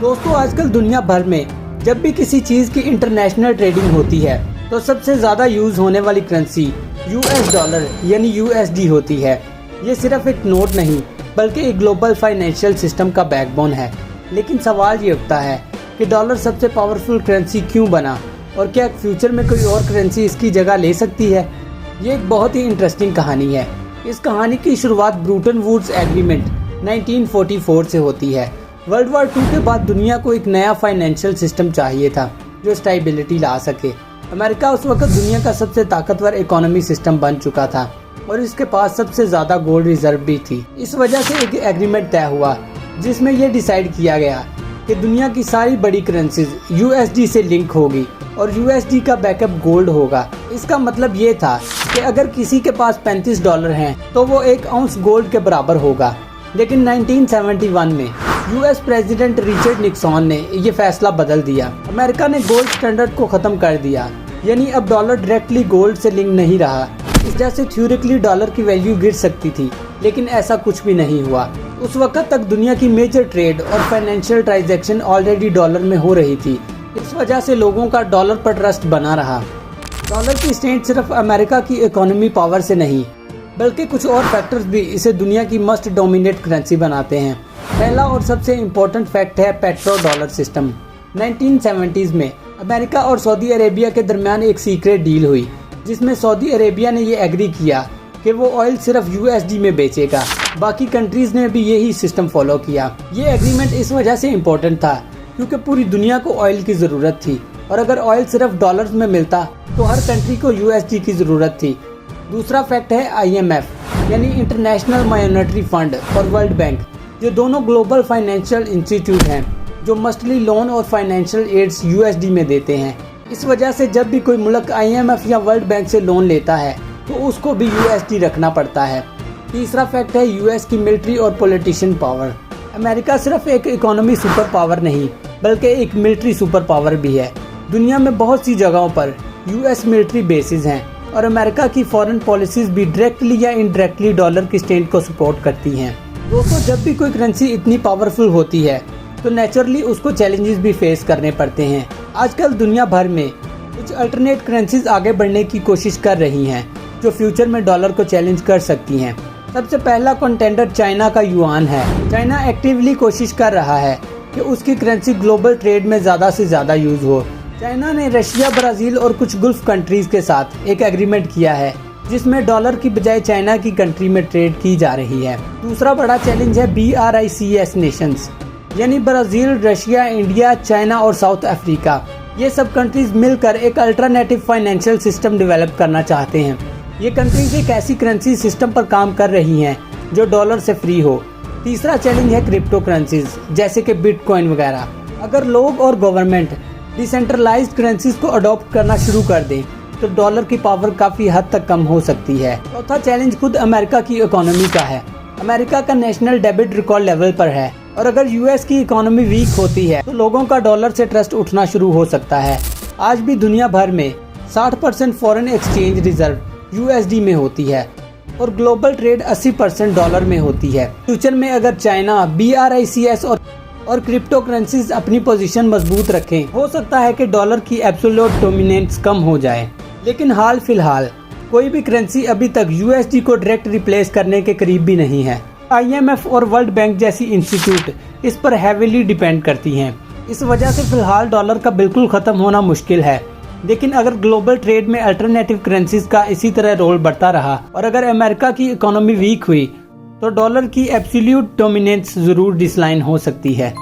दोस्तों आजकल दुनिया भर में जब भी किसी चीज की इंटरनेशनल ट्रेडिंग होती है तो सबसे ज्यादा यूज होने वाली करेंसी यूएस डॉलर यानी यूएसडी होती है। ये सिर्फ एक नोट नहीं बल्कि एक ग्लोबल फाइनेंशियल सिस्टम का बैकबोन है। लेकिन सवाल ये उठता है कि डॉलर सबसे पावरफुल करेंसी क्यों बना और क्या फ्यूचर में कोई और करेंसी इसकी जगह ले सकती है। ये एक बहुत ही इंटरेस्टिंग कहानी है। इस कहानी की शुरुआत ब्रेटन वुड्स एग्रीमेंट 1944 से होती है। वर्ल्ड वॉर 2 के बाद दुनिया को एक नया फाइनेंशियल सिस्टम चाहिए था जो स्टेबिलिटी ला सके। अमेरिका उस वक्त दुनिया का सबसे ताकतवर इकोनॉमी सिस्टम बन चुका था और इसके पास सबसे ज़्यादा गोल्ड रिजर्व भी थी। इस वजह से एक एग्रीमेंट तय हुआ जिसमें यह डिसाइड किया गया कि दुनिया की सारी बड़ी करेंसीज यूएसडी से लिंक होगी और यूएसडी का बैकअप गोल्ड होगा। इसका मतलब ये था कि अगर किसी के पास $35 हैं तो वो 1 आउंस गोल्ड के बराबर होगा। लेकिन 1971 में यूएस प्रेसिडेंट रिचर्ड निक्सन ने ये फैसला बदल दिया। अमेरिका ने गोल्ड स्टैंडर्ड को खत्म कर दिया, यानी अब डॉलर डायरेक्टली गोल्ड से लिंक नहीं रहा। इस वजह से थ्योरेटिकली डॉलर की वैल्यू गिर सकती थी, लेकिन ऐसा कुछ भी नहीं हुआ। उस वक्त तक दुनिया की मेजर ट्रेड और फाइनेंशियल ट्रांजैक्शन ऑलरेडी डॉलर में हो रही थी। इस वजह से लोगों का डॉलर पर ट्रस्ट बना रहा। डॉलर की स्ट्रेंथ सिर्फ अमेरिका की इकोनॉमी पावर से नहीं बल्कि कुछ और फैक्टर्स भी इसे दुनिया की मस्ट डोमिनेट करेंसी बनाते हैं। पहला और सबसे इम्पोर्टेंट फैक्ट है पेट्रो डॉलर सिस्टम। 1970s में अमेरिका और सऊदी अरेबिया के दरमियान एक सीक्रेट डील हुई जिसमें सऊदी अरेबिया ने ये एग्री किया कि वो ऑयल सिर्फ यूएसडी में बेचेगा। बाकी कंट्रीज ने भी यही सिस्टम फॉलो किया। ये एग्रीमेंट इस वजह से इम्पोर्टेंट था क्योंकि पूरी दुनिया को ऑयल की ज़रूरत थी और अगर ऑयल सिर्फ डॉलर्स में मिलता तो हर कंट्री को यूएसडी की ज़रूरत थी। दूसरा फैक्ट है IMF यानी इंटरनेशनल मॉनेटरी फंड और वर्ल्ड बैंक। ये दोनों ग्लोबल फाइनेंशियल इंस्टीट्यूट हैं जो मस्टली लोन और फाइनेंशियल एड्स यूएसडी में देते हैं। इस वजह से जब भी कोई मुल्क IMF या वर्ल्ड बैंक से लोन लेता है तो उसको भी यूएसडी रखना पड़ता है। तीसरा फैक्ट है यूएस की मिलिट्री और पॉलिटिशियन पावर। अमेरिका सिर्फ एक इकोनॉमी सुपर पावर नहीं बल्कि एक मिलिट्री सुपर पावर भी है। दुनिया में बहुत सी जगहों पर यूएस मिलिट्री बेसिस हैं और अमेरिका की फॉरेन पॉलिसीज भी डायरेक्टली या इनडायरेक्टली डॉलर की स्ट्रेंथ को सपोर्ट करती हैं। दोस्तों जब भी कोई करेंसी इतनी पावरफुल होती है तो नेचुरली उसको चैलेंजेस भी फेस करने पड़ते हैं। आजकल दुनिया भर में कुछ अल्टरनेट करेंसीज आगे बढ़ने की कोशिश कर रही हैं जो फ्यूचर में डॉलर को चैलेंज कर सकती हैं। सबसे पहला कंटेंडर चाइना का युआन है। चाइना एक्टिवली कोशिश कर रहा है कि उसकी करेंसी ग्लोबल ट्रेड में ज़्यादा से ज़्यादा यूज हो। चाइना ने रशिया, ब्राज़ील और कुछ गल्फ कंट्रीज के साथ एक एग्रीमेंट किया है जिसमें डॉलर की बजाय चाइना की कंट्री में ट्रेड की जा रही है। दूसरा बड़ा चैलेंज है BRICS नेशंस यानी ब्राज़ील, रशिया, इंडिया, चाइना और साउथ अफ्रीका। ये सब कंट्रीज मिलकर एक अल्टरनेटिव फाइनेंशियल सिस्टम डेवलप करना चाहते हैं। ये कंट्रीज एक ऐसी करेंसी सिस्टम पर काम कर रही हैं जो डॉलर से फ्री हो। तीसरा चैलेंज है क्रिप्टो करेंसीज जैसे कि बिटकॉइन वगैरह। अगर लोग और गवर्नमेंट डिसेंट्रलाइज्ड करेंसीज को अडॉप्ट करना शुरू कर दें तो डॉलर की पावर काफ़ी हद तक कम हो सकती है। चौथा चैलेंज खुद अमेरिका की इकोनॉमी का है। अमेरिका का नेशनल डेबिट रिकॉर्ड लेवल पर है और अगर यूएस की इकोनॉमी वीक होती है तो लोगों का डॉलर से ट्रस्ट उठना शुरू हो सकता है। आज भी दुनिया भर में 60% फॉरेन एक्सचेंज रिजर्व यूएसडी में होती है और ग्लोबल ट्रेड 80% डॉलर में होती है। फ्यूचर में अगर चाइना, BRICS और क्रिप्टो करेंसीज अपनी पोजीशन मजबूत रखें, हो सकता है कि डॉलर की एब्सोल्यूट डोमिनेंस कम हो जाए। लेकिन हाल फिलहाल कोई भी करेंसी अभी तक यूएसडी को डायरेक्ट रिप्लेस करने के करीब भी नहीं है। IMF और वर्ल्ड बैंक जैसी इंस्टीट्यूट इस पर हैवीली डिपेंड करती हैं। इस वजह से फिलहाल डॉलर का बिल्कुल ख़त्म होना मुश्किल है। लेकिन अगर ग्लोबल ट्रेड में अल्टरनेटिव करेंसीज का इसी तरह रोल बढ़ता रहा और अगर अमेरिका की इकोनॉमी वीक हुई तो डॉलर की एब्सोल्यूट डोमिनेंस ज़रूर डिक्लाइन हो सकती है।